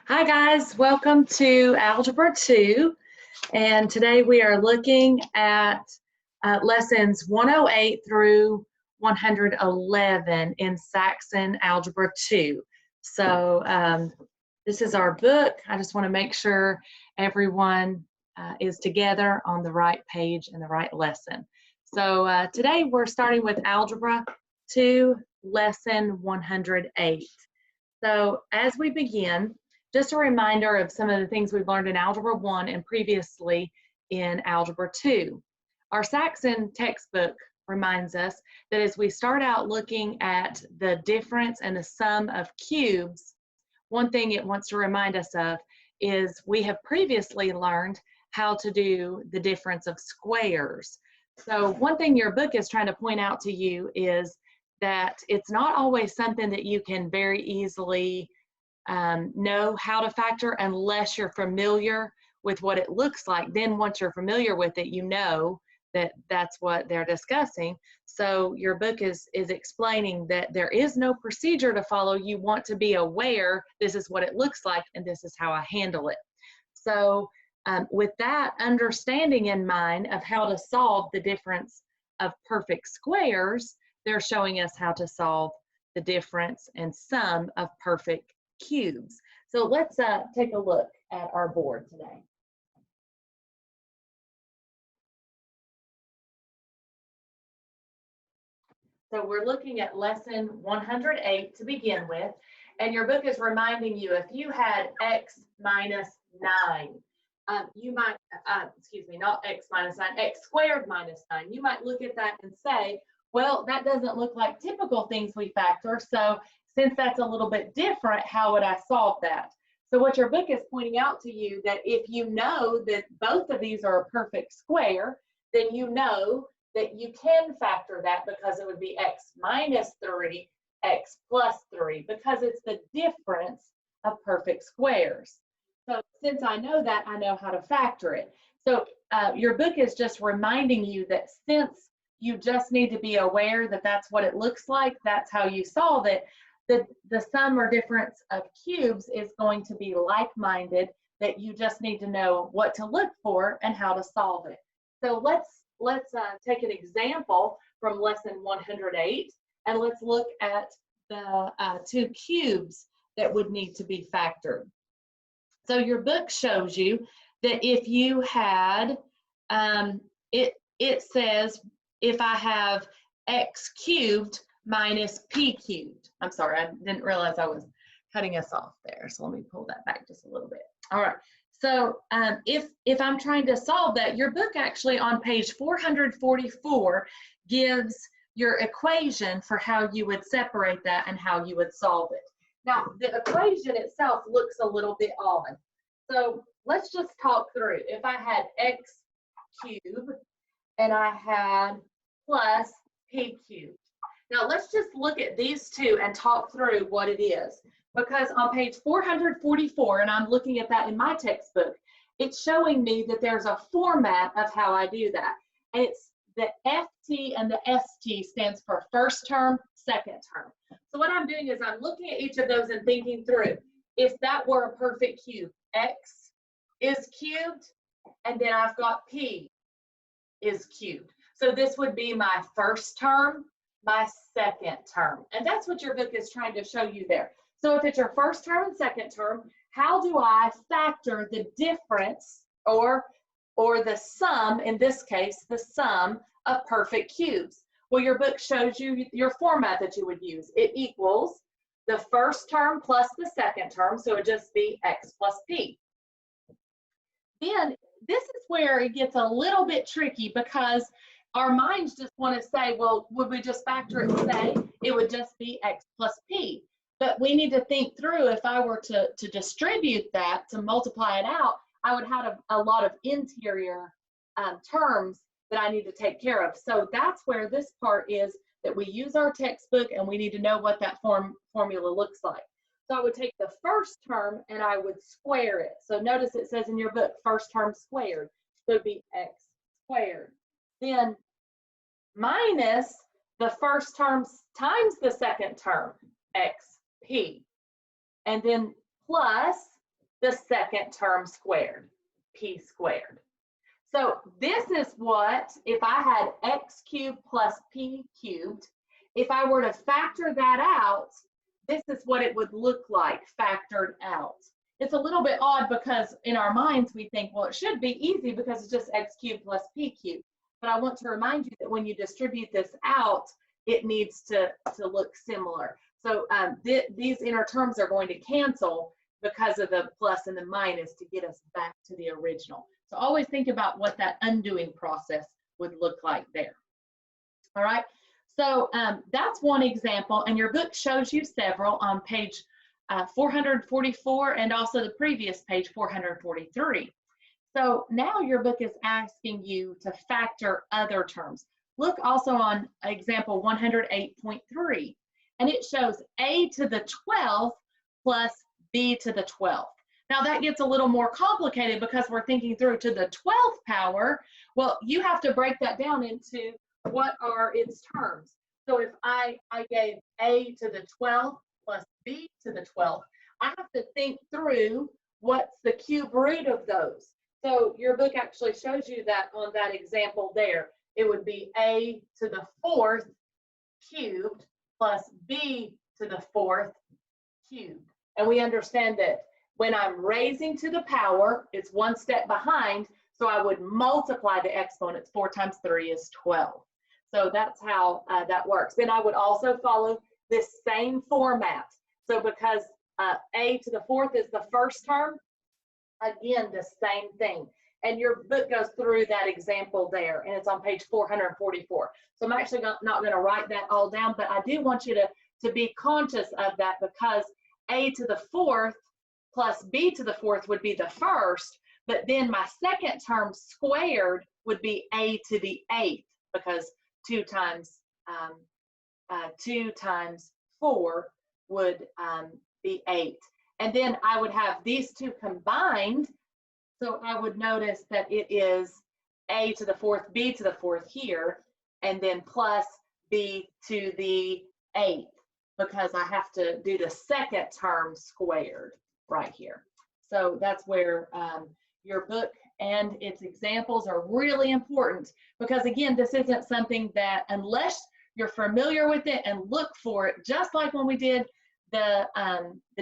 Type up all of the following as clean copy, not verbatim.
Hi guys, welcome to Algebra 2, and today we are looking at lessons 108 through 111 in Saxon Algebra 2. So this is our book. I just want to make sure everyone is together on the right page and the right lesson. So today we're starting with Algebra 2, lesson 108. So as we begin, just a reminder of some of the things we've learned in Algebra 1 and previously in Algebra 2. Our Saxon textbook reminds us that as we start out looking at the difference and the sum of cubes, one thing it wants to remind us of is we have previously learned how to do the difference of squares. So one thing your book is trying to point out to you is that it's not always something that you can very easily know how to factor unless you're familiar with what it looks like. Then once you're familiar with it, you know that that's what they're discussing. So your book is explaining that there is no procedure to follow. You want to be aware this is what it looks like and this is how I handle it. So with that understanding in mind of how to solve the difference of perfect squares, they're showing us how to solve the difference and sum of perfect cubes. So let's take a look at our board today. So we're looking at lesson 108 to begin with, and your book is reminding you if you had x minus 9, you might, not x minus 9, x squared minus 9, you might look at that and say, well, that doesn't look like typical things we factor, so since that's a little bit different, how would I solve that? So what your book is pointing out to you that if you know that both of these are a perfect square, then you know that you can factor that because it would be x minus 3, x plus 3, because it's the difference of perfect squares. So since I know that, I know how to factor it. So your book is just reminding you that since you just need to be aware that that's what it looks like, that's how you solve it, the sum or difference of cubes is going to be like-minded, that you just need to know what to look for and how to solve it. So let's take an example from lesson 108, and let's look at the two cubes that would need to be factored. So your book shows you that if you had, it says if I have x cubed minus p cubed. I'm sorry, I didn't realize I was cutting us off there. So let me pull that back just a little bit. All right. So if I'm trying to solve that, your book actually on page 444 gives your equation for how you would separate that and how you would solve it. Now, the equation itself looks a little bit odd. So let's just talk through. If I had x cubed and I had plus p cubed. Now let's just look at these two and talk through what it is. Because on page 444, and I'm looking at that in my textbook, it's showing me that there's a format of how I do that. And it's the FT and the ST stands for first term, second term. So what I'm doing is I'm looking at each of those and thinking through, if that were a perfect cube, X is cubed, and then I've got P is cubed. So this would be my first term, my second term. And that's what your book is trying to show you there. So if it's your first term and second term, how do I factor the difference or the sum, in this case, the sum of perfect cubes? Well, your book shows you your format that you would use. It equals the first term plus the second term, so it would just be x plus p. Then this is where it gets a little bit tricky because our minds just want to say, well, would we just factor it and say it would just be x plus p? But we need to think through, if I were to distribute that, to multiply it out, I would have a lot of interior terms that I need to take care of. So that's where this part is, that we use our textbook and we need to know what that formula looks like. So I would take the first term and I would square it. So notice it says in your book, first term squared. So it'd be x squared. Then minus the first term times the second term, xp. And then plus the second term squared, p squared. So this is what, if I had x cubed plus p cubed, if I were to factor that out, this is what it would look like factored out. It's a little bit odd because in our minds we think, well, it should be easy because it's just x cubed plus p cubed. But I want to remind you that when you distribute this out, it needs to look similar. So these inner terms are going to cancel because of the plus and the minus to get us back to the original. So always think about what that undoing process would look like there. All right, so that's one example, and your book shows you several on page 444 and also the previous page 443. So now your book is asking you to factor other terms. Look also on example 108.3, and it shows a to the 12th plus b to the 12th. Now that gets a little more complicated because we're thinking through to the 12th power. Well, you have to break that down into what are its terms. So if I gave a to the 12th plus b to the 12th, I have to think through what's the cube root of those. So your book actually shows you that on that example there. It would be a to the 4th cubed plus b to the 4th cubed. And we understand that when I'm raising to the power, it's one step behind, so I would multiply the exponents. 4 times 3 is 12. So that's how that works. Then I would also follow this same format. So because a to the 4th is the first term, again, the same thing. And your book goes through that example there, and it's on page 444. So I'm actually not going to write that all down, but I do want you to be conscious of that because a to the 4th plus b to the 4th would be the first, but then my second term squared would be a to the 8th because 2 times 4 would be 8. And then I would have these two combined, so I would notice that it is a to the 4th, b to the 4th here, and then plus b to the 8th because I have to do the second term squared right here. So that's where your book and its examples are really important because, again, this isn't something that unless you're familiar with it and look for it, just like when we did the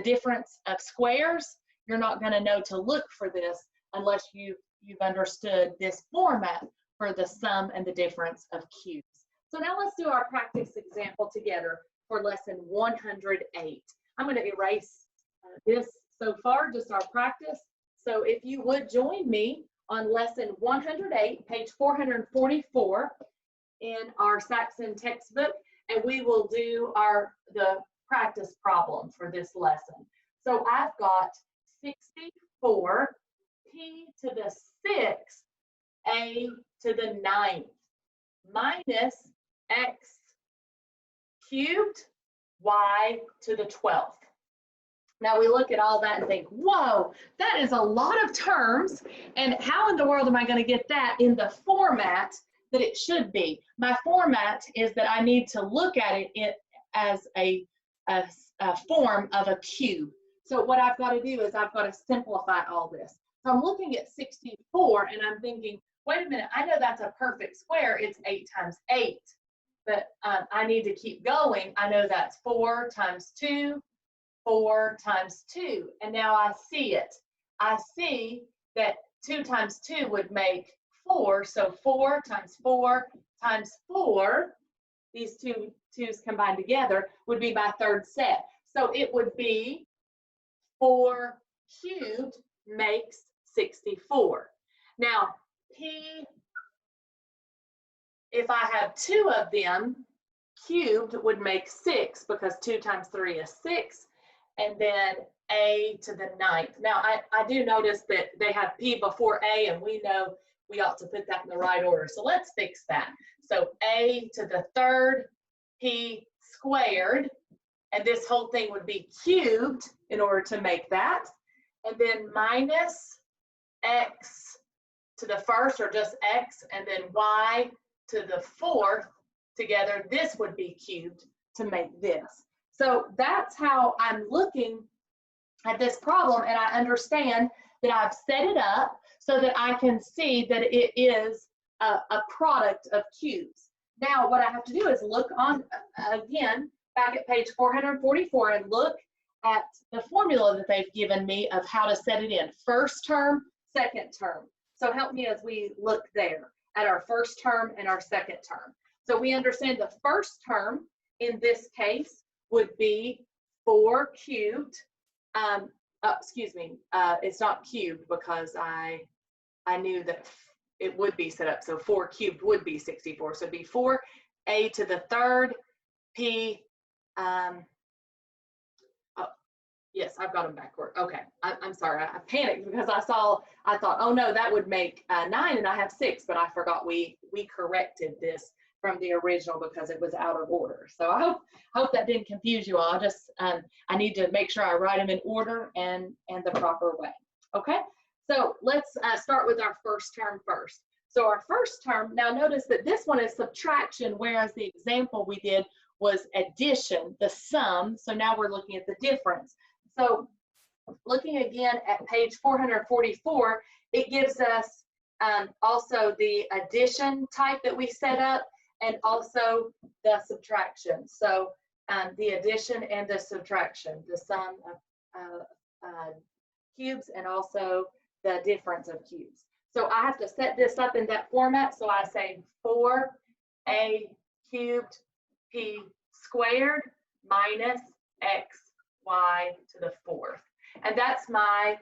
difference of squares, you're not going to know to look for this unless you've understood this format for the sum and the difference of cubes. So now let's do our practice example together for lesson 108. I'm going to erase this so far, just our practice. So if you would join me on lesson 108, page 444 in our Saxon textbook, and we will do the practice problem for this lesson. So I've got 64 p to the 6th, a to the 9th, minus x cubed, y to the 12th. Now we look at all that and think, whoa, that is a lot of terms, and how in the world am I going to get that in the format that it should be? My format is that I need to look at it as a form of a cube. So what I've got to do is I've got to simplify all this. So I'm looking at 64 and I'm thinking, wait a minute, I know that's a perfect square. It's 8 times 8. But I need to keep going. I know that's 4 times 2, 4 times 2. And now I see it. I see that 2 times 2 would make 4. So 4 times 4 times 4, these two 2's combined together, would be my third set. So it would be 4 cubed makes 64. Now, p, if I have 2 of them, cubed would make 6 because 2 times 3 is 6. And then a to the 9th. Now, I do notice that they have p before a, and we know we ought to put that in the right order. So let's fix that. So a to the 3rd, p squared, and this whole thing would be cubed in order to make that. And then minus x to the 1st, or just x, and then y to the 4th together. This would be cubed to make this. So that's how I'm looking at this problem and I understand that I've set it up so that I can see that it is a product of cubes. Now what I have to do is look on, again, back at page 444 and look at the formula that they've given me of how to set it in. First term, second term. So help me as we look there at our first term and our second term. So we understand the first term in this case would be 4 cubed. Excuse me, it's not cubed because I knew that it would be set up. So 4 cubed would be 64. So it'd be 4a to the third p. Yes, I've got them backward. Okay, I'm sorry. I panicked because I thought, oh no, that would make 9 and I have 6, but I forgot we corrected this from the original because it was out of order. So I hope that didn't confuse you all. I need to make sure I write them in order and the proper way. Okay, so let's start with our first term first. So our first term, now notice that this one is subtraction, whereas the example we did was addition, the sum. So now we're looking at the difference. So looking again at page 444, it gives us also the addition type that we set up and also the subtraction. So the addition and the subtraction, the sum of cubes and also the difference of cubes. So I have to set this up in that format. So I say 4a cubed p squared minus xy to the fourth. And that's my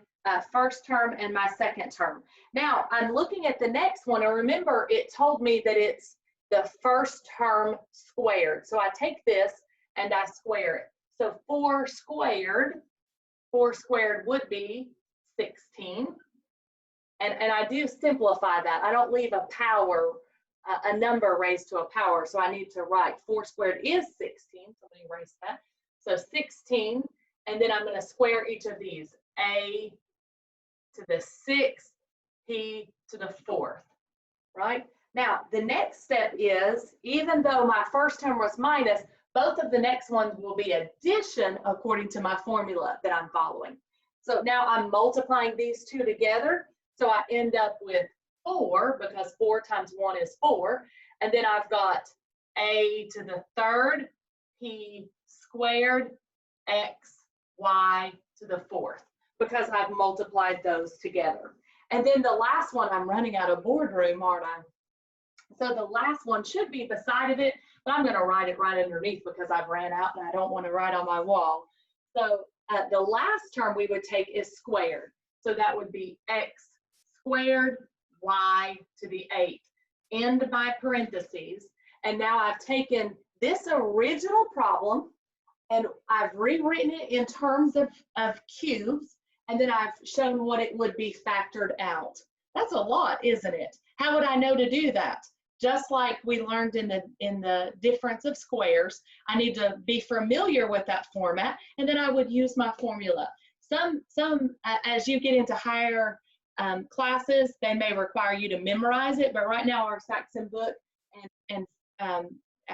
first term and my second term. Now I'm looking at the next one, and remember it told me that it's the first term squared. So I take this and I square it. So 4 squared would be 16. And I do simplify that. I don't leave a power, a number raised to a power. So I need to write 4 squared is 16. So let me erase that. So 16, and then I'm going to square each of these. A to the 6th, p to the 4th, right? Now, the next step is, even though my first term was minus, both of the next ones will be addition according to my formula that I'm following. So now I'm multiplying these two together. So I end up with 4, because 4 times 1 is 4. And then I've got a to the third, p squared, x, y to the fourth, because I've multiplied those together. And then the last one, I'm running out of boardroom, aren't I? So the last one should be beside of it, but I'm going to write it right underneath because I've ran out and I don't want to write on my wall. So the last term we would take is squared. So that would be x squared, y to the 8th. End my parentheses. And now I've taken this original problem and I've rewritten it in terms of cubes, and then I've shown what it would be factored out. That's a lot, isn't it? How would I know to do that? Just like we learned in the difference of squares, I need to be familiar with that format, and then I would use my formula. Some as you get into higher classes, they may require you to memorize it, but right now our Saxon book, and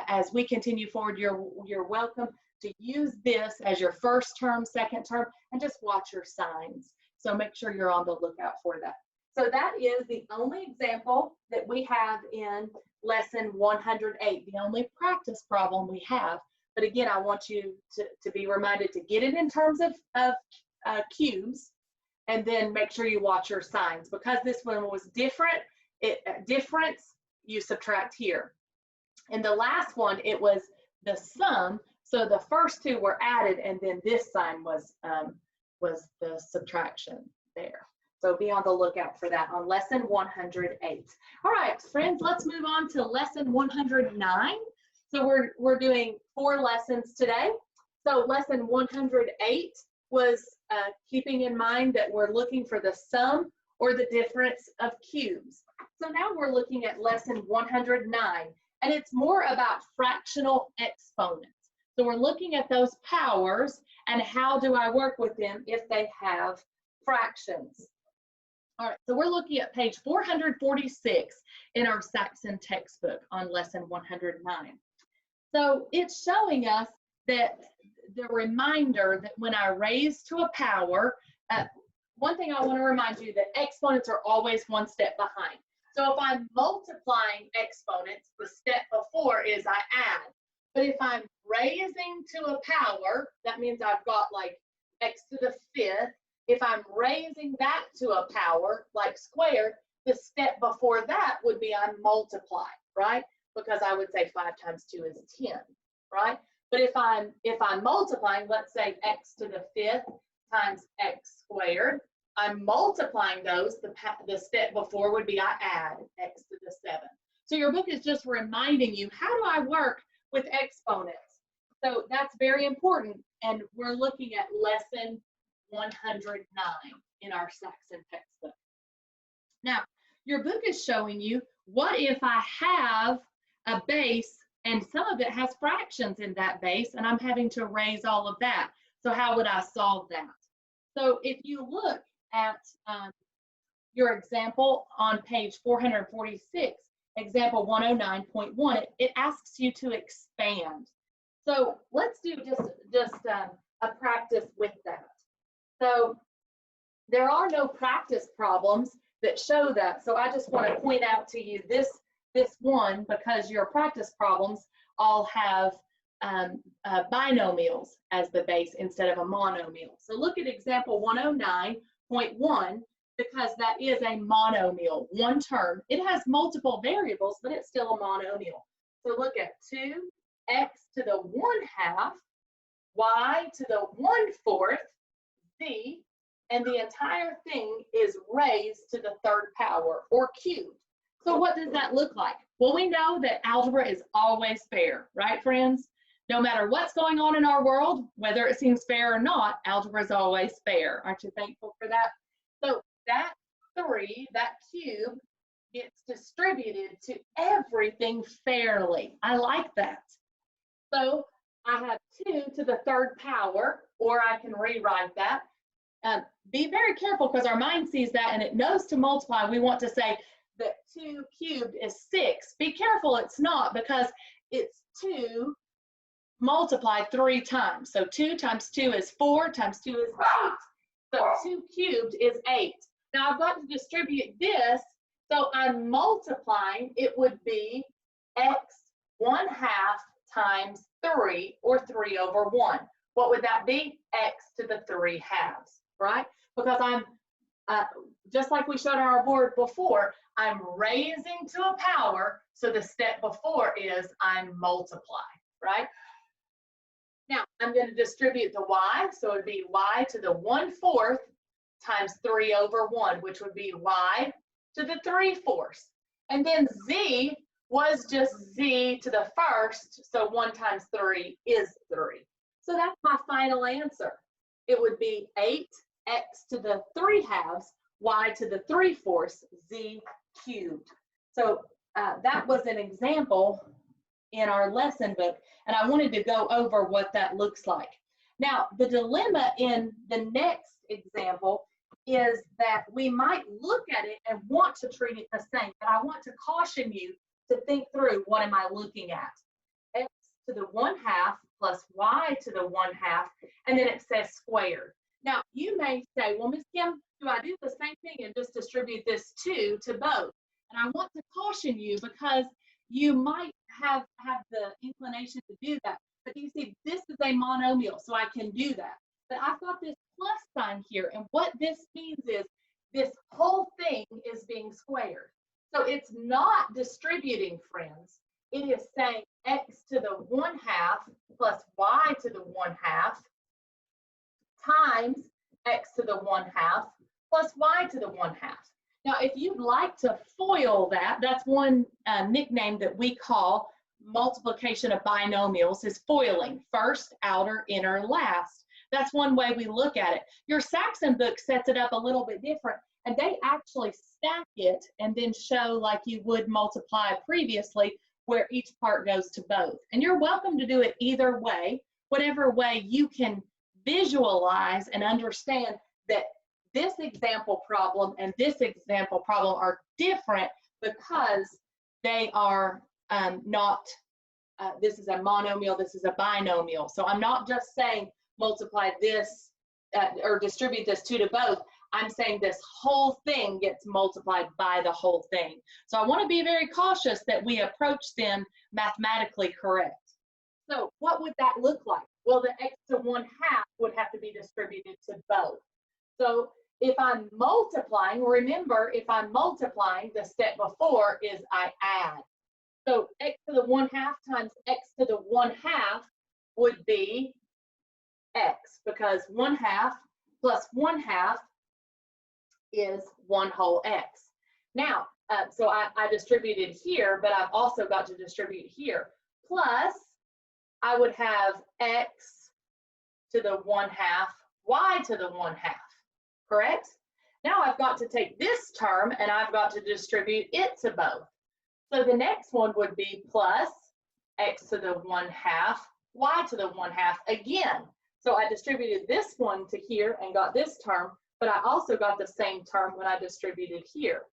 as we continue forward, you're welcome to use this as your first term, second term, and just watch your signs. So make sure you're on the lookout for that. So that is the only example that we have in lesson 108, the only practice problem we have. But again, I want you to be reminded to get it in terms of cubes, and then make sure you watch your signs. Because this one was different, difference, you subtract here. In the last one, it was the sum. So the first two were added, and then this sign was the subtraction there. So be on the lookout for that on lesson 108. All right, friends, let's move on to lesson 109. So we're doing 4 lessons today. So lesson 108 was keeping in mind that we're looking for the sum or the difference of cubes. So now we're looking at lesson 109, and it's more about fractional exponents. So we're looking at those powers and how do I work with them if they have fractions. All right, so we're looking at page 446 in our Saxon textbook on lesson 109. So it's showing us that the reminder that when I raise to a power, one thing I want to remind you that exponents are always one step behind. So if I'm multiplying exponents, the step before is I add. But if I'm raising to a power, that means I've got like x to the 5th. If I'm raising that to a power, like squared, the step before that would be I'm multiplying, right? Because I would say 5 times 2 is 10, right? But if I'm multiplying, let's say x to the 5th times x squared, I'm multiplying those. The step before would be I add x to the 7th. So your book is just reminding you, how do I work with exponents? So that's very important. And we're looking at lesson 109 in our Saxon textbook. Now, your book is showing you, what if I have a base and some of it has fractions in that base and I'm having to raise all of that? So how would I solve that? So if you look at your example on page 446, example 109.1, it asks you to expand. So let's do just a practice with that. So there are no practice problems that show that. So I just want to point out to you this one, because your practice problems all have binomials as the base instead of a monomial. So look at example 109.1, because that is a monomial, one term. It has multiple variables, but it's still a monomial. So look at 2x to the 1/2, y to the 1/4, z, and the entire thing is raised to the 3rd power, or cubed. So what does that look like? Well, we know that algebra is always fair, right, friends? No matter what's going on in our world, whether it seems fair or not, algebra is always fair. Aren't you thankful for that? So that 3, that cube, gets distributed to everything fairly. I like that. So I have 2 to the 3rd power, or I can rewrite that. Be very careful, because our mind sees that and it knows to multiply. We want to say that 2 cubed is 6. Be careful, it's not, because it's 2 multiplied 3 times. So 2 times 2 is 4, times 2 is 8. So 2 cubed is 8. Now I've got to distribute this, so I'm multiplying. It would be x 1/2 times 3, or 3 over 1. What would that be? X to the 3/2, right? Because I'm, just like we showed on our board before, I'm raising to a power, so the step before is I'm multiplying, right? Now, I'm going to distribute the y, so it would be y to the 1/4 times 3 over 1, which would be y to the 3/4. And then z was just z to the 1st, so 1 times 3 is 3. So that's my final answer. It would be 8x to the 3/2, y to the 3/4, z cubed. So that was an example in our lesson book, and I wanted to go over what that looks like. Now, the dilemma in the next example is that we might look at it and want to treat it the same, but I want to caution you to think through, what am I looking at? X to the 1/2 plus y to the 1/2, and then it says squared. Now, you may say, well, Ms. Kim, do I do the same thing and just distribute this 2 to both? And I want to caution you, because you might have the inclination to do that. But you see, this is a monomial, so I can do that. But I've got this plus sign here, and what this means is this whole thing is being squared. So it's not distributing, friends. It is saying x to the 1/2 plus y to the 1/2 times x to the 1/2 plus y to the 1/2. Now, if you'd like to FOIL that, that's one nickname that we call multiplication of binomials, is foiling, first, outer, inner, last. That's one way we look at it. Your Saxon book sets it up a little bit different, and they actually stack it and then show like you would multiply previously, where each part goes to both. And you're welcome to do it either way, whatever way you can visualize and understand that this example problem and this example problem are different, because they are not this is a monomial, this is a binomial. So I'm not just saying multiply this or distribute this 2 to both. I'm saying this whole thing gets multiplied by the whole thing. So I want to be very cautious that we approach them mathematically correct. So what would that look like? Well, the x to 1/2 would have to be distributed to both. So if I'm multiplying, remember, if I'm multiplying, the step before is I add. So x to the 1/2 times x to the 1/2 would be x, because 1/2 plus 1/2 is 1 whole x. Now, so I distributed here, but I've also got to distribute here. Plus, I would have x to the 1/2, y to the 1/2, correct? Now I've got to take this term and I've got to distribute it to both. So the next one would be plus x to the 1/2, y to the 1/2 again. So I distributed this one to here and got this term, but I also got the same term when I distributed here.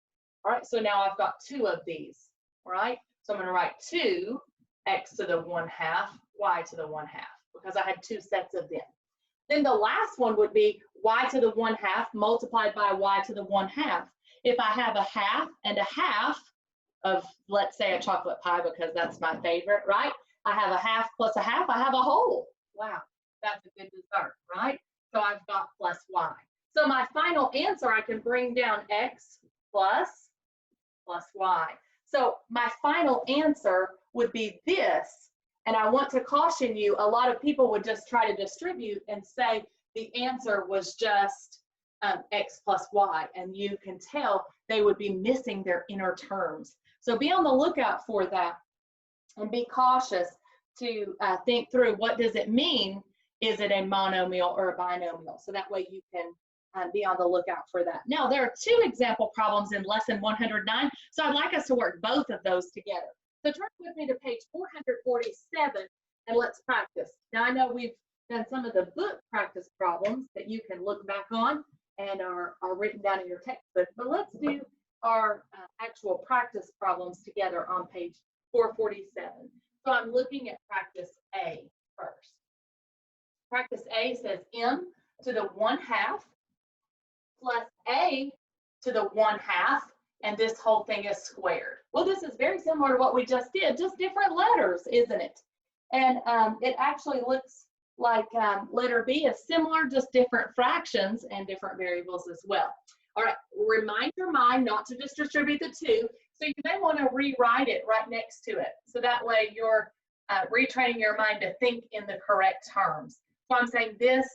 All right, so now I've got 2 of these, all right? So I'm gonna write 2 x to the 1/2, y to the 1/2, because I had 2 sets of them. Then the last one would be y to the 1/2 multiplied by y to the 1/2. If I have a half and a half of, let's say, a chocolate pie, because that's my favorite, right? I have a half plus a half, I have a whole. Wow, that's a good dessert, right? So I've got plus y. So my final answer, I can bring down x plus y. So my final answer would be this. And I want to caution you, a lot of people would just try to distribute and say the answer was just x plus y. And you can tell they would be missing their inner terms. So be on the lookout for that and be cautious to think through, what does it mean? Is it a monomial or a binomial? So that way you can be on the lookout for that. Now, there are 2 example problems in lesson 109, so I'd like us to work both of those together. So turn with me to page 447 and let's practice. Now, I know we've done some of the book practice problems that you can look back on and are written down in your textbook, but let's do our actual practice problems together on page 447. So I'm looking at practice A first. Practice A says m to the 1/2 plus a to the 1/2, and this whole thing is squared. Well, this is very similar to what we just did, just different letters, isn't it? And it actually looks like letter B is similar, just different fractions and different variables as well. All right, remind your mind not to just distribute the 2, so you may want to rewrite it right next to it. So that way you're retraining your mind to think in the correct terms. So I'm saying this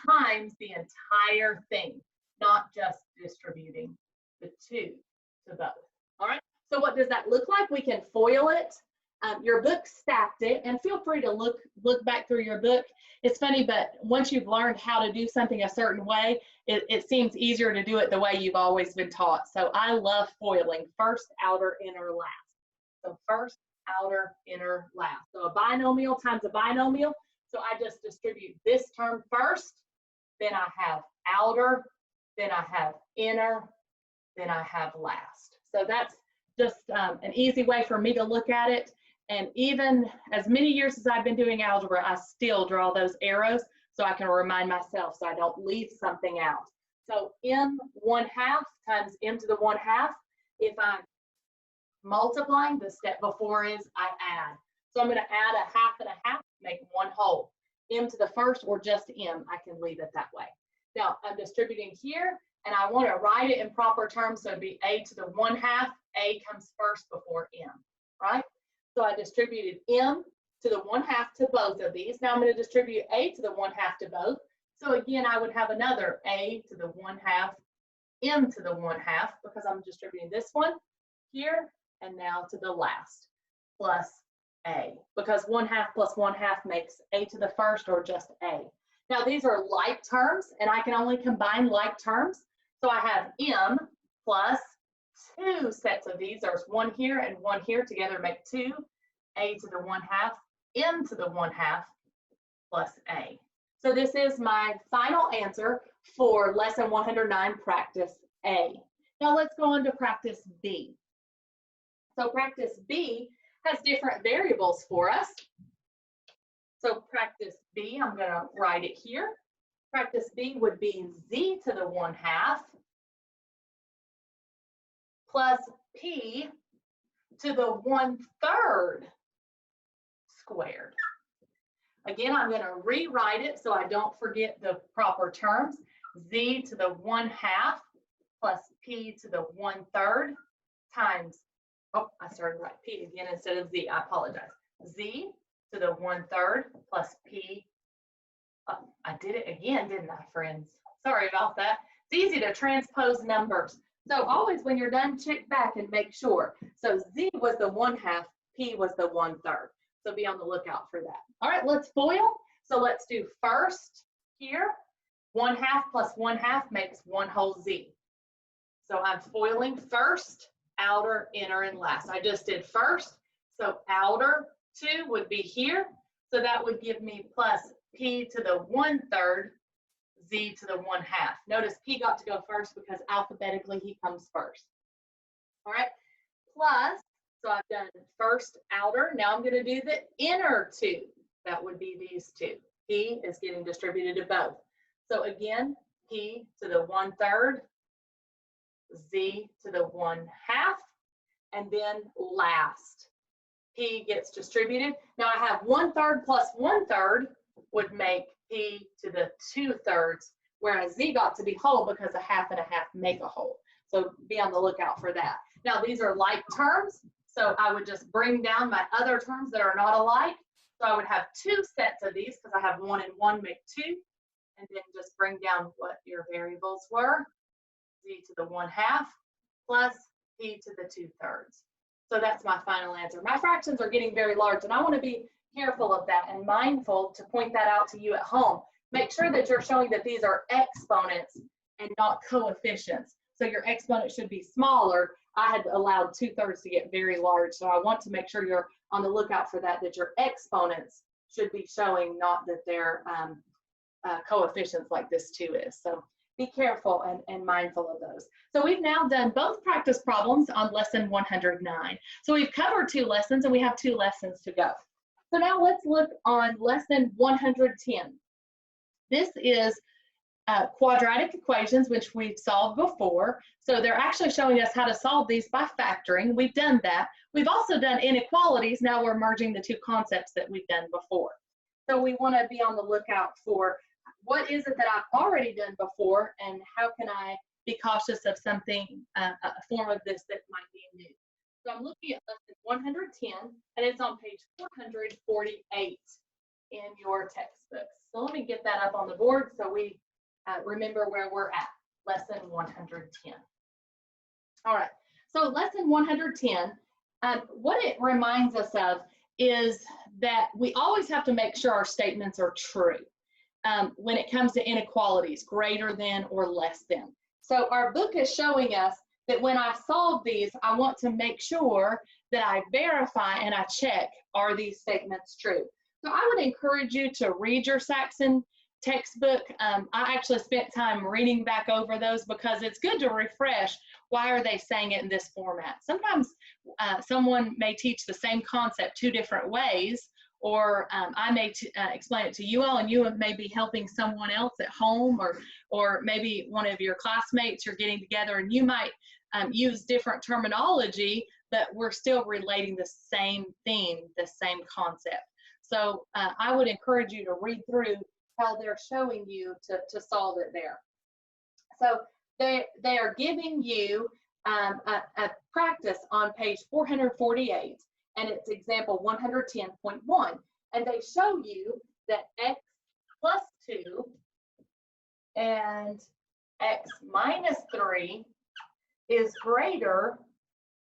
times the entire thing, not just distributing the 2 to both. All right, so what does that look like? We can FOIL it. Your book stacked it, and feel free to look back through your book. It's funny, but once you've learned how to do something a certain way, it seems easier to do it the way you've always been taught. So I love FOILing, first, outer, inner, last. So first, outer, inner, last. So a binomial times a binomial. So I just distribute this term first, then I have outer, then I have inner, then I have last. So that's just an easy way for me to look at it. And even as many years as I've been doing algebra, I still draw those arrows so I can remind myself so I don't leave something out. So m 1/2 times m to the 1/2. If I'm multiplying, the step before is I add. So I'm going to add a half and a half, make 1 whole. M to the first or just m, I can leave it that way. Now I'm distributing here, and I want to write it in proper terms, so it'd be a to the 1/2. A comes first before m, right? So I distributed m to the 1/2 to both of these. Now I'm going to distribute a to the 1/2 to both. So again, I would have another a to the 1/2, m to the 1/2, because I'm distributing this one here and now to the last, plus a, because 1/2 plus 1/2 makes a to the first or just a. Now these are like terms, and I can only combine like terms. So I have m plus 2 sets of these. There's 1 here and 1 here, together make 2, a to the 1/2, m to the 1/2, plus a. So this is my final answer for lesson 109, practice A. Now let's go on to practice B. So practice B has different variables for us. So practice B, I'm going to write it here. Practice B would be z to the 1/2 plus p to the 1/3 squared. Again, I'm going to rewrite it so I don't forget the proper terms. Z to the 1/2 plus p to the 1/3 times, oh, I started right p again instead of z, I apologize. Z to the 1/3 plus p, I did it again, didn't I, friends? Sorry about that. It's easy to transpose numbers. So always when you're done, check back and make sure. So z was the 1/2, p was the 1/3. So be on the lookout for that. All right, let's FOIL. So let's do first here. 1/2 plus 1/2 makes 1 whole z. So I'm FOILing first, outer, inner, and last. I just did first. So outer 2 would be here. So that would give me plus p to the 1/3, z to the 1/2. Notice p got to go first because alphabetically he comes first. All right, plus, so I've done first outer. Now I'm going to do the inner 2. That would be these two. P is getting distributed to both. So again, p to the 1/3, z to the 1/2, and then last, p gets distributed. Now I have 1/3 plus 1/3 would make p to the 2/3, whereas z got to be whole because 1/2 and 1/2 make a whole. So be on the lookout for that. Now these are like terms, so I would just bring down my other terms that are not alike. So I would have 2 sets of these because I have 1 and 1 make 2, and then just bring down what your variables were. Z to the 1/2 plus p to the 2/3. So that's my final answer. My fractions are getting very large, and I want to be careful of that and mindful to point that out to you at home. Make sure that you're showing that these are exponents and not coefficients. So your exponent should be smaller. I had allowed 2/3 to get very large, so I want to make sure you're on the lookout for that, that your exponents should be showing, not that they're coefficients like this 2 is. So be careful and mindful of those. So we've now done both practice problems on lesson 109. So we've covered 2 lessons and we have 2 lessons to go. So now let's look on lesson 110. This is quadratic equations, which we've solved before. So they're actually showing us how to solve these by factoring. We've done that. We've also done inequalities. Now we're merging the 2 concepts that we've done before. So we want to be on the lookout for what is it that I've already done before, and how can I be cautious of something, a form of this that might be new. So I'm looking at lesson 110, and it's on page 448 in your textbooks. So let me get that up on the board so we remember where we're at, lesson 110. All right, so lesson 110, what it reminds us of is that we always have to make sure our statements are true when it comes to inequalities, greater than or less than. So our book is showing us that when I solve these, I want to make sure that I verify and I check, are these statements true? So I would encourage you to read your Saxon textbook. I actually spent time reading back over those because it's good to refresh, why are they saying it in this format? Sometimes someone may teach the same concept 2 different ways, or I may explain it to you all, and you may be helping someone else at home, or maybe one of your classmates, you're getting together and you might use different terminology, but we're still relating the same theme, the same concept. So I would encourage you to read through how they're showing you to solve it there. So they are giving you a practice on page 448, and it's example 110.1, and they show you that x plus 2 and x minus 3 is greater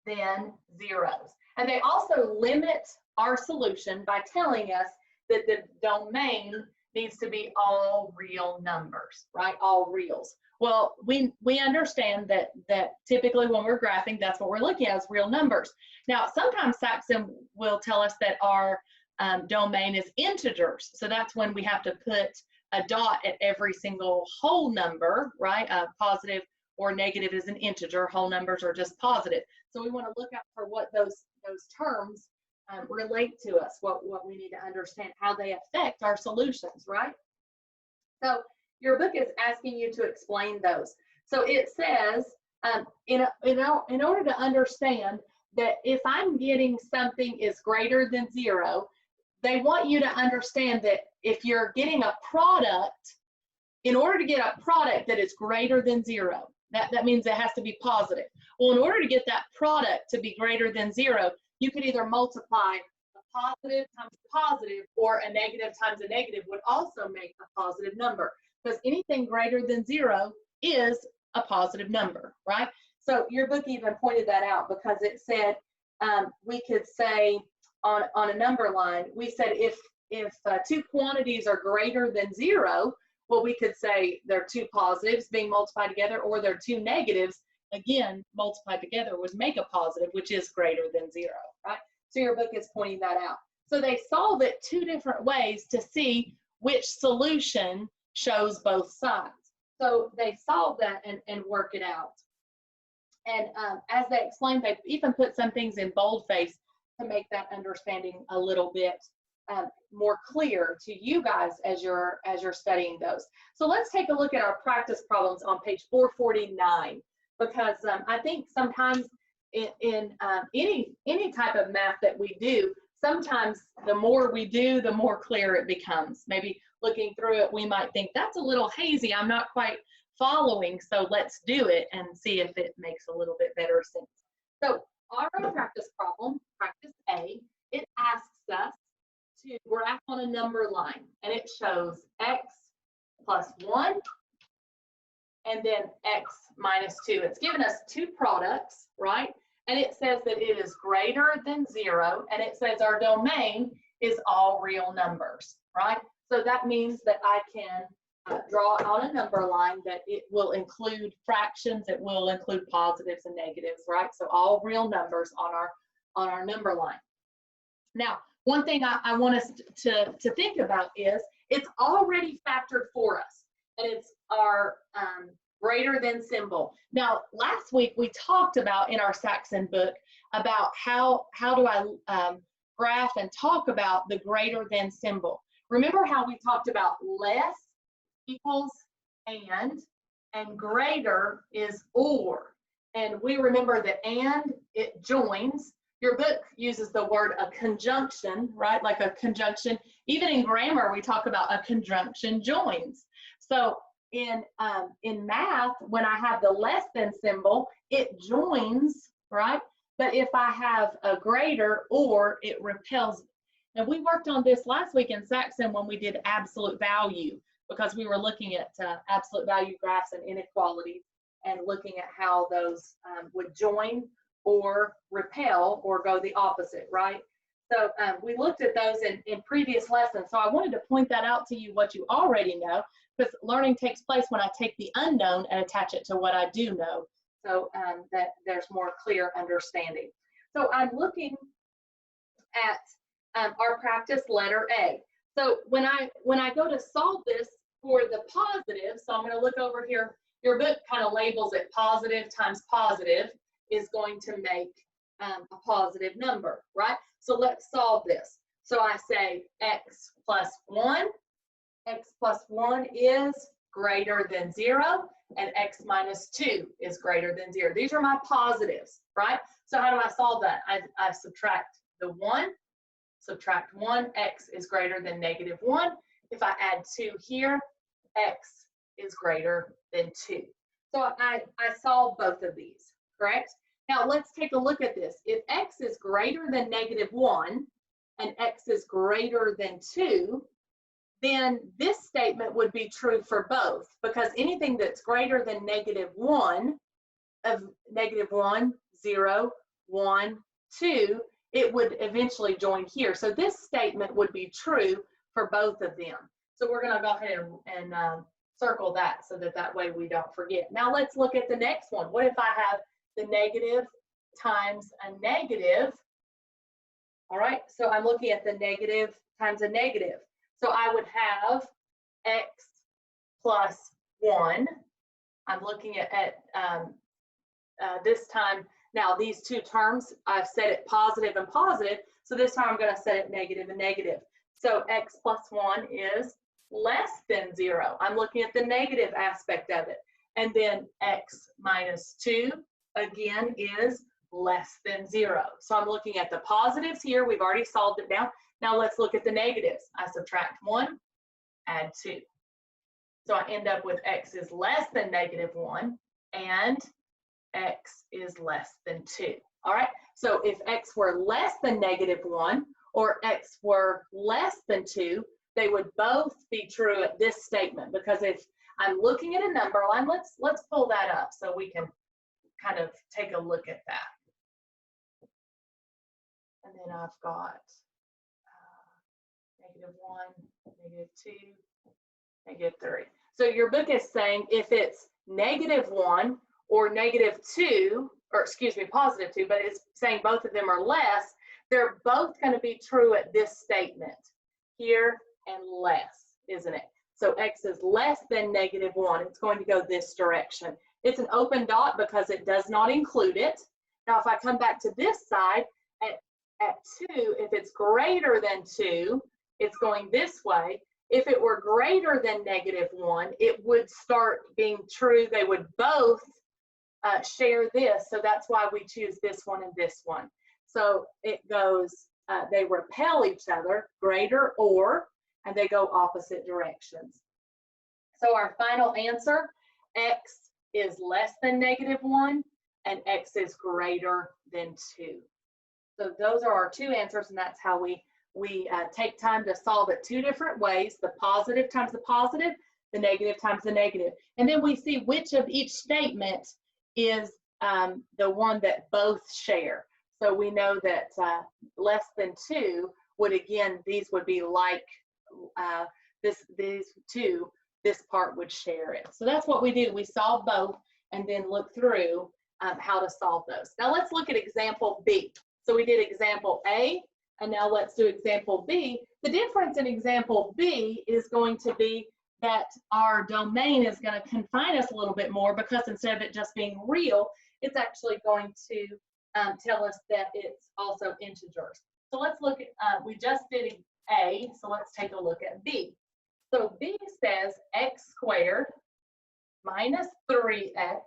than zeros. And they also limit our solution by telling us that the domain needs to be all real numbers, right? All reals. Well, we understand that typically when we're graphing, that's what we're looking at is real numbers. Now, sometimes Saxon will tell us that our domain is integers. So that's when we have to put a dot at every single whole number, right? Positive or negative is an integer. Whole numbers are just positive. So we want to look out for what those terms relate to us, what we need to understand, how they affect our solutions, right? So your book is asking you to explain those. So it says, in order to understand that if I'm getting something is greater than 0, they want you to understand that if you're getting a product, in order to get a product that is greater than 0, that means it has to be positive. Well, in order to get that product to be greater than 0, you could either multiply a positive times a positive, or a negative times a negative would also make a positive number, because anything greater than 0 is a positive number, right? So your book even pointed that out, because it said we could say on a number line, we said if two quantities are greater than 0, well, we could say they're two positives being multiplied together, or they're two negatives, again, multiplied together would make a positive, which is greater than 0, right? So your book is pointing that out. So they solve it two different ways to see which solution shows both sides. So they solve that and work it out. And as they explain, they even put some things in boldface to make that understanding a little bit more clear to you guys as you're studying those. So let's take a look at our practice problems on page 449, because I think sometimes in any type of math that we do, sometimes the more we do, the more clear it becomes. Maybe looking through it, we might think that's a little hazy, I'm not quite following, so let's do it and see if it makes a little bit better sense. So our practice problem, practice A, it asks us to graph on a number line, and it shows x plus 1 and then x minus 2. It's given us two products, right? And it says that it is greater than 0, and it says our domain is all real numbers, right? So that means that I can draw on a number line that it will include fractions, it will include positives and negatives, right? So all real numbers on our number line. Now, one thing I want us to think about is it's already factored for us, and it's our greater than symbol. Now, last week we talked about in our Saxon book about how do I graph and talk about the greater than symbol. Remember how we talked about less equals and greater is or. And we remember that and, it joins. Your book uses the word a conjunction, right? Like a conjunction. Even in grammar, we talk about a conjunction joins. So in math, when I have the less than symbol, it joins, right? But if I have a greater or, it repels. And we worked on this last week in Saxon when we did absolute value, because we were looking at absolute value graphs and inequalities and looking at how those would join or repel or go the opposite, right? So we looked at those in previous lessons. So I wanted to point that out to you, what you already know, because learning takes place when I take the unknown and attach it to what I do know, so that there's more clear understanding. So I'm looking at our practice letter A. So when I go to solve this for the positive, so I'm going to look over here. Your book kind of labels it positive times positive is going to make a positive number, right? So let's solve this. So I say x plus 1. X plus 1 is greater than 0, and x minus 2 is greater than 0. These are my positives, right? So how do I solve that? I subtract the 1. Subtract 1, x is greater than negative 1. If I add 2 here, x is greater than 2. So I solve both of these, correct? Now let's take a look at this. If x is greater than negative 1 and x is greater than 2, then this statement would be true for both, because anything that's greater than negative 1, of negative 1, 0, 1, 2, it would eventually join here. So this statement would be true for both of them. So we're going to go ahead and circle that so that way we don't forget. Now let's look at the next one. What if I have the negative times a negative? All right, so I'm looking at the negative times a negative. So I would have x plus 1. I'm looking at this time. Now these two terms, I've set it positive and positive, So this time I'm going to set it negative and negative. So x plus 1 is less than 0. I'm looking at the negative aspect of it. And then x minus 2, again, is less than 0. So I'm looking at the positives here. We've already solved it down. Now let's look at the negatives. I subtract 1, add 2. So I end up with x is less than negative 1 and x is less than 2. All right, so if x were less than negative 1 or x were less than 2, they would both be true at this statement, because if I'm looking at a number line, let's pull that up so we can kind of take a look at that. And then I've got negative 1, negative 2, negative 3. So your book is saying if it's negative 1 or negative 2, or excuse me, positive 2, but it's saying both of them are less, they're both going to be true at this statement here and less, isn't it? So x is less than negative 1. It's going to go this direction. It's an open dot because it does not include it. Now, if I come back to this side, at 2, if it's greater than 2, it's going this way. If it were greater than negative 1, it would start being true. They would both share this. So that's why we choose this one and this one. So it goes, they repel each other, greater or, and they go opposite directions. So our final answer, x is less than negative 1 and x is greater than 2. So those are our two answers, and that's how we take time to solve it two different ways: the positive times the positive, the negative times the negative. And then we see which of each statement is the one that both share. So we know that less than 2 would, again, these would be like these two, this part would share it. So that's what we do. We solve both and then look through how to solve those. Now let's look at example B. So we did example A, and now let's do example B. The difference in example B is going to be that our domain is going to confine us a little bit more, because instead of it just being real, it's actually going to tell us that it's also integers. So let's look at, we just did A, so let's take a look at B. So B says x squared minus 3x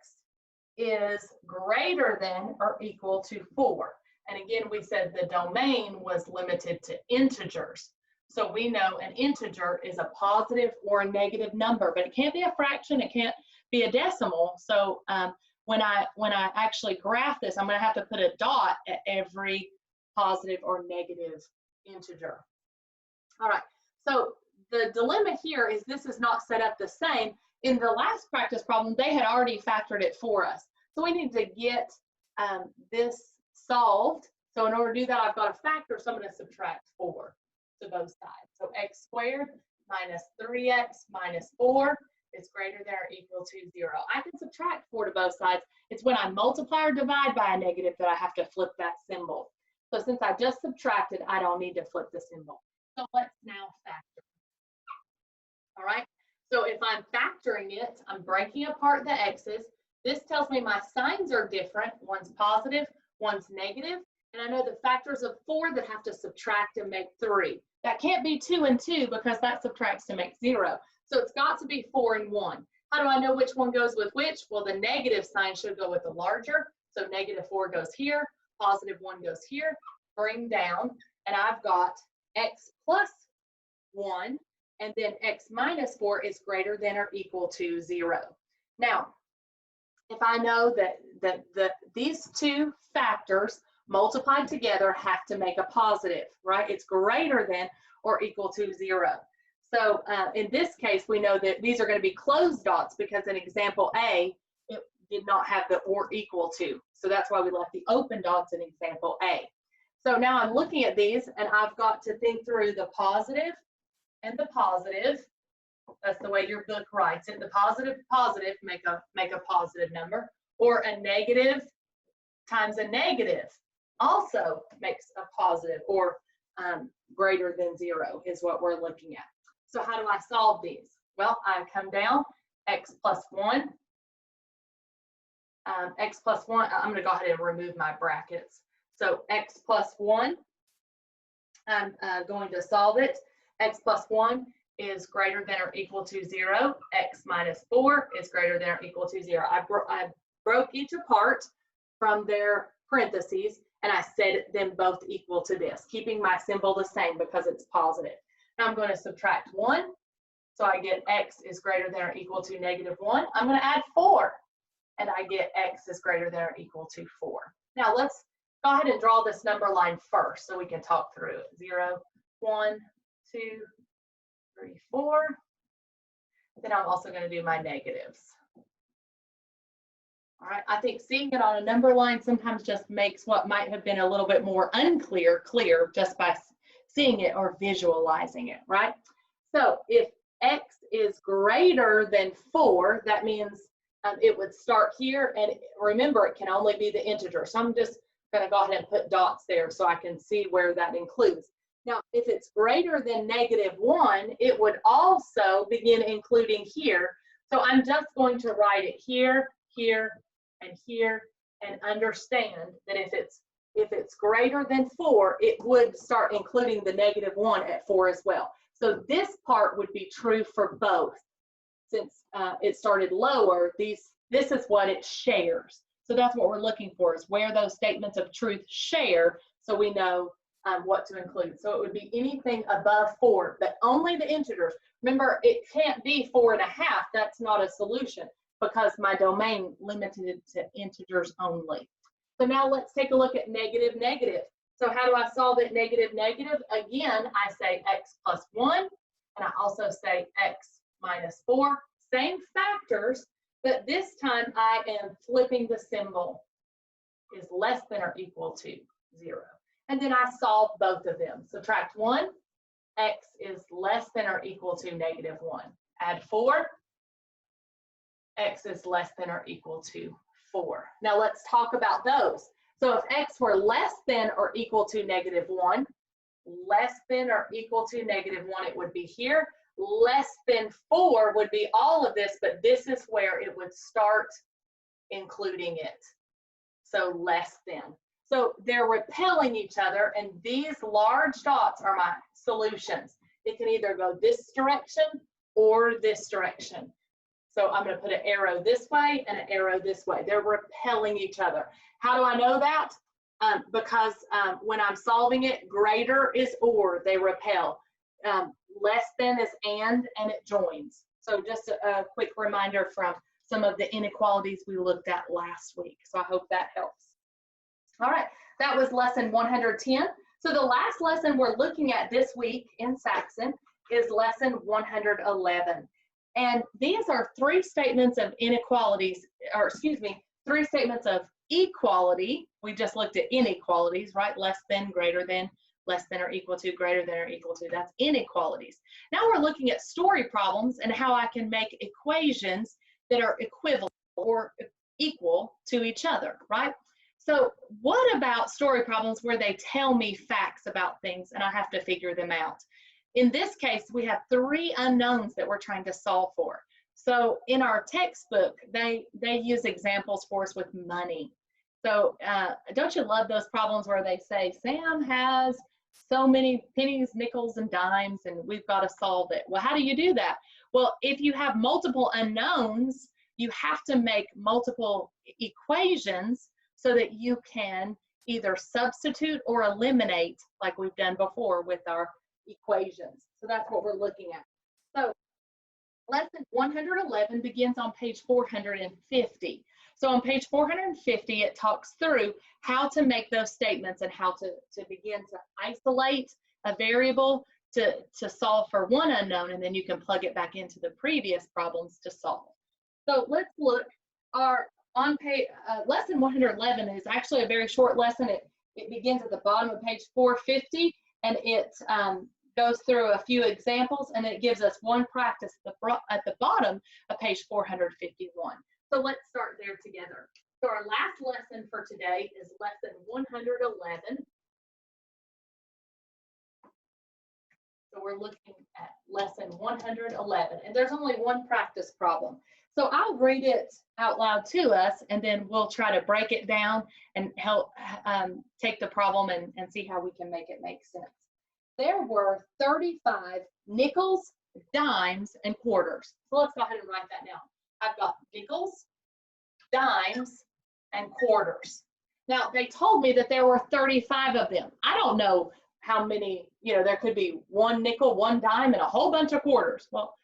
is greater than or equal to 4. And again, we said the domain was limited to integers. So we know an integer is a positive or a negative number, but it can't be a fraction, it can't be a decimal. So when I actually graph this, I'm going to have to put a dot at every positive or negative integer. All right, so the dilemma here is this is not set up the same. In the last practice problem, they had already factored it for us. So we need to get this solved. So in order to do that, I've got a factor, so I'm going to subtract 4 to both sides. So x squared minus 3x minus 4 is greater than or equal to 0. I can subtract 4 to both sides. It's when I multiply or divide by a negative that I have to flip that symbol. So since I just subtracted, I don't need to flip the symbol. So let's now factor. All right, so if I'm factoring it, I'm breaking apart the x's. This tells me my signs are different. One's positive, one's negative. And I know the factors of 4 that have to subtract and make 3. That can't be 2 and 2 because that subtracts to make 0. So it's got to be 4 and 1. How do I know which one goes with which? Well, the negative sign should go with the larger. So negative 4 goes here, positive 1 goes here, bring down, and I've got x plus 1, and then x minus 4 is greater than or equal to 0. Now, if I know that these two factors multiplied together have to make a positive, right? It's greater than or equal to 0. So in this case, we know that these are going to be closed dots because in example A, it did not have the or equal to. So that's why we left the open dots in example A. So now I'm looking at these and I've got to think through the positive and the positive. That's the way your book writes it. The positive make a positive number, or a negative times a negative also makes a positive, or greater than 0 is what we're looking at. So how do I solve these? Well, I come down, x plus 1. X plus 1, I'm going to go ahead and remove my brackets. So x plus 1 I'm going to solve it. X plus 1 is greater than or equal to 0. X minus 4 is greater than or equal to 0. I broke each apart from their parentheses, and I set them both equal to this, keeping my symbol the same because it's positive. Now I'm going to subtract 1. So I get x is greater than or equal to -1. I'm going to add 4, and I get x is greater than or equal to 4. Now let's go ahead and draw this number line first so we can talk through it. 0, 1, 2, 3, 4. Then I'm also going to do my negatives. All right, I think seeing it on a number line sometimes just makes what might have been a little bit more unclear clear just by seeing it or visualizing it, right? So if x is greater than 4, that means it would start here, and remember, it can only be the integer. So I'm just going to go ahead and put dots there so I can see where that includes. Now, if it's greater than -1, it would also begin including here. So I'm just going to write it here, here, and here, and understand that if it's greater than 4, it would start including the -1 at 4 as well. So this part would be true for both. Since it started lower, this is what it shares. So that's what we're looking for, is where those statements of truth share, so we know what to include. So it would be anything above 4, but only the integers. Remember, it can't be 4.5. That's not a solution because my domain limited it to integers only. So now let's take a look at negative, negative. So how do I solve it negative, negative? Again, I say x plus 1, and I also say x minus 4. Same factors, but this time I am flipping the symbol. Is less than or equal to 0. And then I solve both of them. Subtract 1, x is less than or equal to -1. Add 4, x is less than or equal to 4. Now let's talk about those. So if x were less than or equal to -1, less than or equal to -1, it would be here. Less than 4 would be all of this, but this is where it would start including it. So less than. So they're repelling each other, and these large dots are my solutions. It can either go this direction or this direction. So I'm going to put an arrow this way and an arrow this way. They're repelling each other. How do I know that? Because when I'm solving it, greater is or, they repel. Less than is and it joins. So just a quick reminder from some of the inequalities we looked at last week. So I hope that helps. All right, that was lesson 110. So the last lesson we're looking at this week in Saxon is lesson 111. And these are 3 statements of inequalities, or excuse me, 3 statements of equality. We just looked at inequalities, right? Less than, greater than, less than or equal to, greater than or equal to. That's inequalities. Now we're looking at story problems and how I can make equations that are equivalent or equal to each other, right? So what about story problems where they tell me facts about things and I have to figure them out? In this case, we have 3 unknowns that we're trying to solve for. So in our textbook, they use examples for us with money. So don't you love those problems where they say, Sam has so many pennies, nickels, and dimes, and we've got to solve it. Well, how do you do that? Well, if you have multiple unknowns, you have to make multiple equations so that you can either substitute or eliminate, like we've done before with our equations. So that's what we're looking at. So lesson 111 begins on page 450. So on page 450, it talks through how to make those statements and how to begin to isolate a variable to solve for one unknown, and then you can plug it back into the previous problems to solve. So let's look. On page, lesson 111 is actually a very short lesson. It begins at the bottom of page 450, and it goes through a few examples, and it gives us one practice at the bottom of page 451. So let's start there together. So our last lesson for today is lesson 111. So we're looking at lesson 111, and there's only one practice problem. So I'll read it out loud to us, and then we'll try to break it down and help take the problem and see how we can make it make sense. there were 35 nickels, dimes, and quarters. So let's go ahead and write that down. I've got nickels, dimes, and quarters. Now, they told me that there were 35 of them. I don't know how many, there could be one nickel, one dime, and a whole bunch of quarters. Well,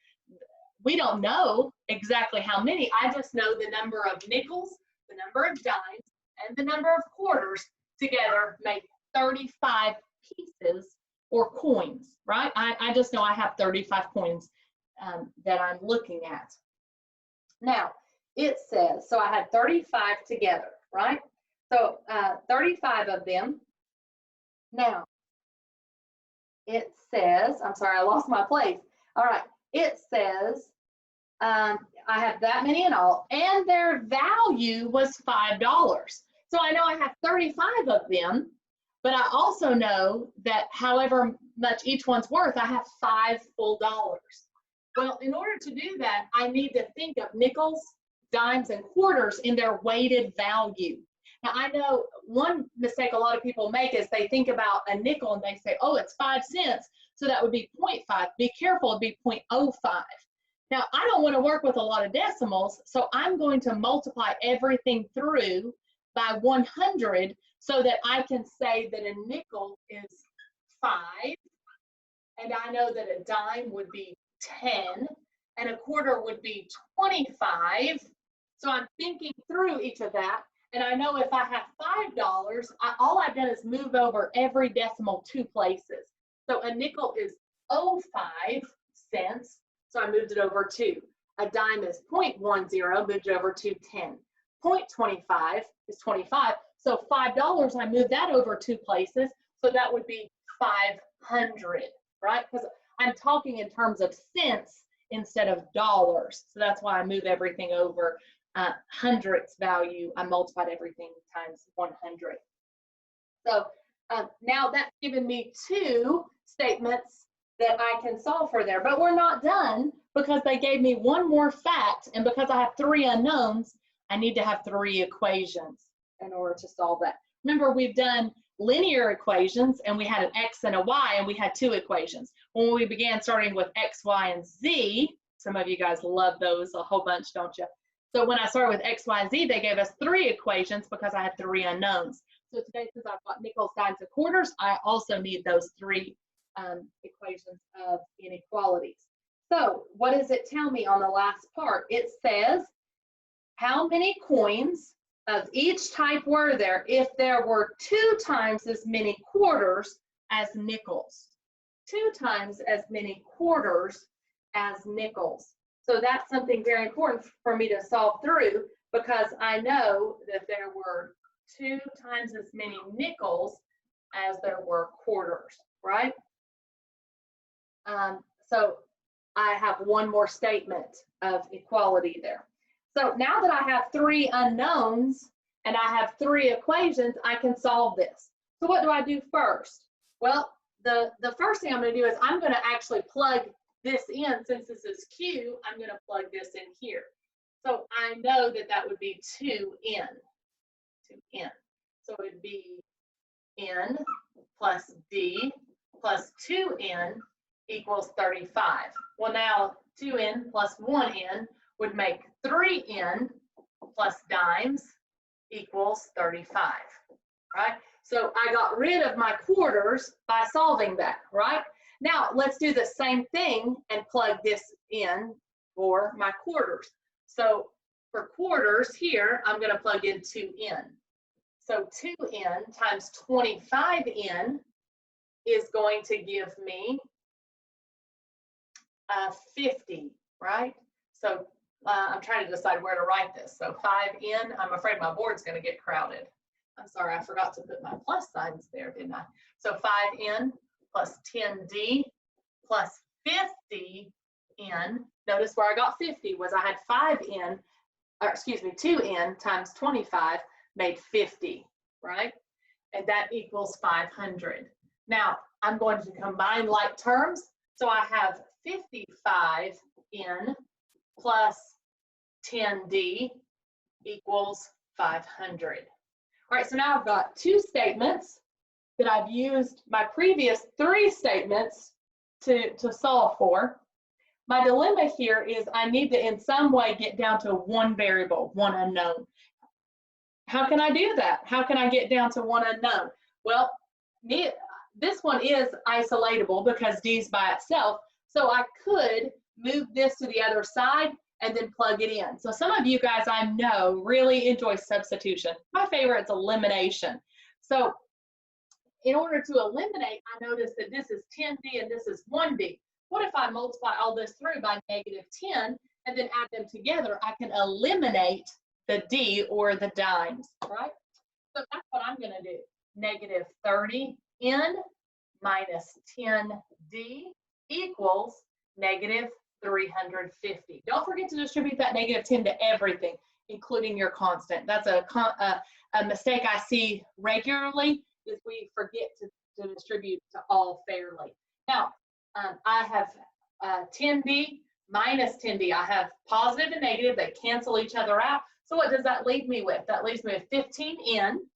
we don't know exactly how many. I just know the number of nickels, the number of dimes, and the number of quarters together make 35 pieces or coins, right? I just know I have 35 coins that I'm looking at. Now, it says, so I had 35 together, right? So 35 of them. Now, it says, I'm sorry, I lost my place. All right, it says, I have that many in all, and their value was $5. So I know I have 35 of them, but I also know that however much each one's worth, I have $5 full. Well, in order to do that, I need to think of nickels, dimes, and quarters in their weighted value. Now, I know one mistake a lot of people make is they think about a nickel and they say, oh, it's 5 cents, so that would be 0.5. Be careful, it'd be 0.05. Now, I don't want to work with a lot of decimals, so I'm going to multiply everything through by 100 so that I can say that a nickel is 5, and I know that a dime would be 10, and a quarter would be 25. So I'm thinking through each of that, and I know if I have $5, all I've done is move over every decimal 2 places. So a nickel is 0.05 cents, so I moved it over 2. A dime is 0.10, moved it over to 10. 0.25 is 25, so $5, I moved that over 2 places, so that would be 500, right? Because I'm talking in terms of cents instead of dollars, so that's why I move everything over hundredths value. I multiplied everything times 100. So now that's given me 2 statements that I can solve for there, but we're not done because they gave me one more fact, and because I have 3 unknowns, I need to have 3 equations in order to solve that. Remember, we've done linear equations, and we had an x and a y, and we had 2 equations. When we began starting with x, y, and z, some of you guys love those a whole bunch, don't you? So when I started with x, y, and z, they gave us 3 equations because I had 3 unknowns. So today, since I've got nickels, dimes, and quarters, I also need those 3 equations of inequalities. So what does it tell me on the last part? It says, how many coins of each type were there if there were 2 times as many quarters as nickels? 2 times as many quarters as nickels. So that's something very important for me to solve through, because I know that there were 2 times as many nickels as there were quarters, right? So I have one more statement of equality there. So now that I have 3 unknowns and I have 3 equations, I can solve this. So what do I do first? Well, the first thing I'm going to do is I'm going to actually plug this in. Since this is Q, I'm going to plug this in here. So I know that that would be 2n. 2n. So it would be n plus d plus 2n equals 35. Well, now 2n plus 1n would make 3n plus dimes equals 35, right? So I got rid of my quarters by solving that, right? Now let's do the same thing and plug this in for my quarters. So for quarters here, I'm going to plug in 2n. So 2n times 25n is going to give me 50, right? So I'm trying to decide where to write this. So 5n, I'm afraid my board's going to get crowded. I'm sorry, I forgot to put my plus signs there, didn't I? So 5n plus 10d plus 50n. Notice where I got 50 was I had 5n, or excuse me, 2n times 25 made 50, right? And that equals 500. Now, I'm going to combine like terms. So I have 55n plus 10d equals 500. All right, so now I've got 2 statements that I've used my previous 3 statements to solve for. My dilemma here is I need to in some way get down to 1 variable, 1 unknown. How can I do that? How can I get down to 1 unknown? Well, this one is isolatable because D is by itself, so I could move this to the other side and then plug it in. So some of you guys I know really enjoy substitution. My favorite is elimination. So in order to eliminate, I notice that this is 10D and this is 1D. What if I multiply all this through by -10 and then add them together? I can eliminate the D or the dimes, right? So that's what I'm going to do. -30N minus 10D equals -350. Don't forget to distribute that -10 to everything, including your constant. That's a mistake I see regularly, is we forget to distribute to all fairly. Now, I have 10D minus 10D. I have positive and negative. They cancel each other out. So what does that leave me with? That leaves me with 15N,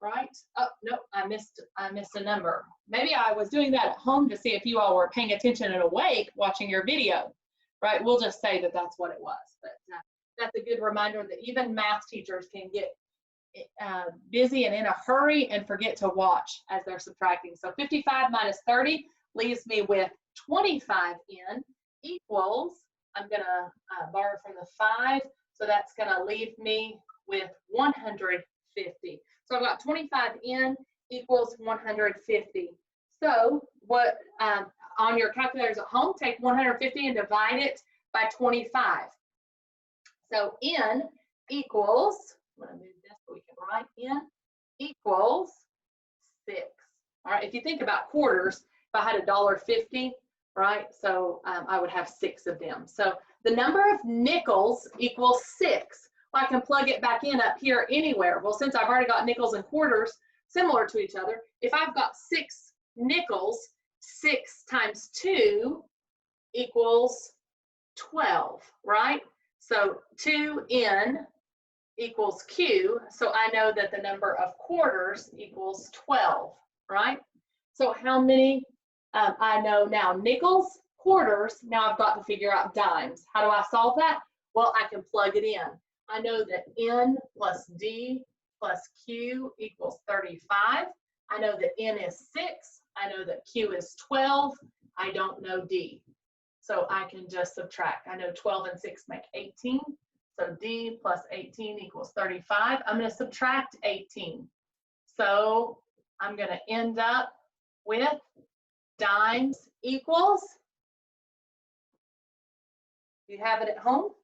right? Oh, no, I missed a number. Maybe I was doing that at home to see if you all were paying attention and awake watching your video, right? We'll just say that that's what it was. But that's a good reminder that even math teachers can get busy and in a hurry and forget to watch as they're subtracting. So 55 minus 30 leaves me with 25N equals, I'm going to borrow from the 5, so that's going to leave me with 150. So I've got 25N equals 150. So what, on your calculators at home, take 150 and divide it by 25. So N equals, I'm going to move this so we can write N equals 6. All right, if you think about quarters, if I had $1.50, right, so I would have 6 of them. So the number of nickels equals 6. Well, I can plug it back in up here anywhere. Well, since I've already got nickels and quarters similar to each other, if I've got 6 nickels, 6 times 2 equals 12, right? So 2N equals Q, so I know that the number of quarters equals 12, right? So how many, I know now nickels, quarters, now I've got to figure out dimes. How do I solve that? Well, I can plug it in. I know that N plus D plus Q equals 35. I know that N is 6. I know that Q is 12. I don't know D. So I can just subtract. I know 12 and 6 make 18. So D plus 18 equals 35. I'm going to subtract 18. So I'm going to end up with dimes equals, you have it at home?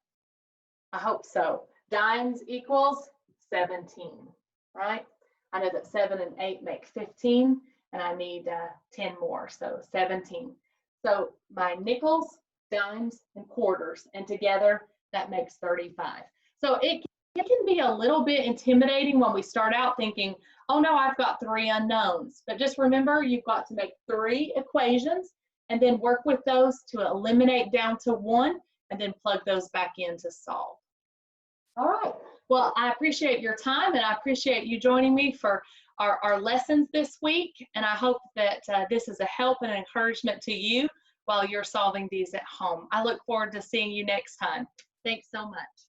I hope so. Dimes equals 17, right? I know that 7 and 8 make 15, and I need 10 more, so 17. So my nickels, dimes, and quarters, and together that makes 35. So it can be a little bit intimidating when we start out thinking, oh no, I've got 3 unknowns. But just remember, you've got to make 3 equations and then work with those to eliminate down to 1 and then plug those back in to solve. All right. Well, I appreciate your time and I appreciate you joining me for our lessons this week. And I hope that this is a help and encouragement to you while you're solving these at home. I look forward to seeing you next time. Thanks so much.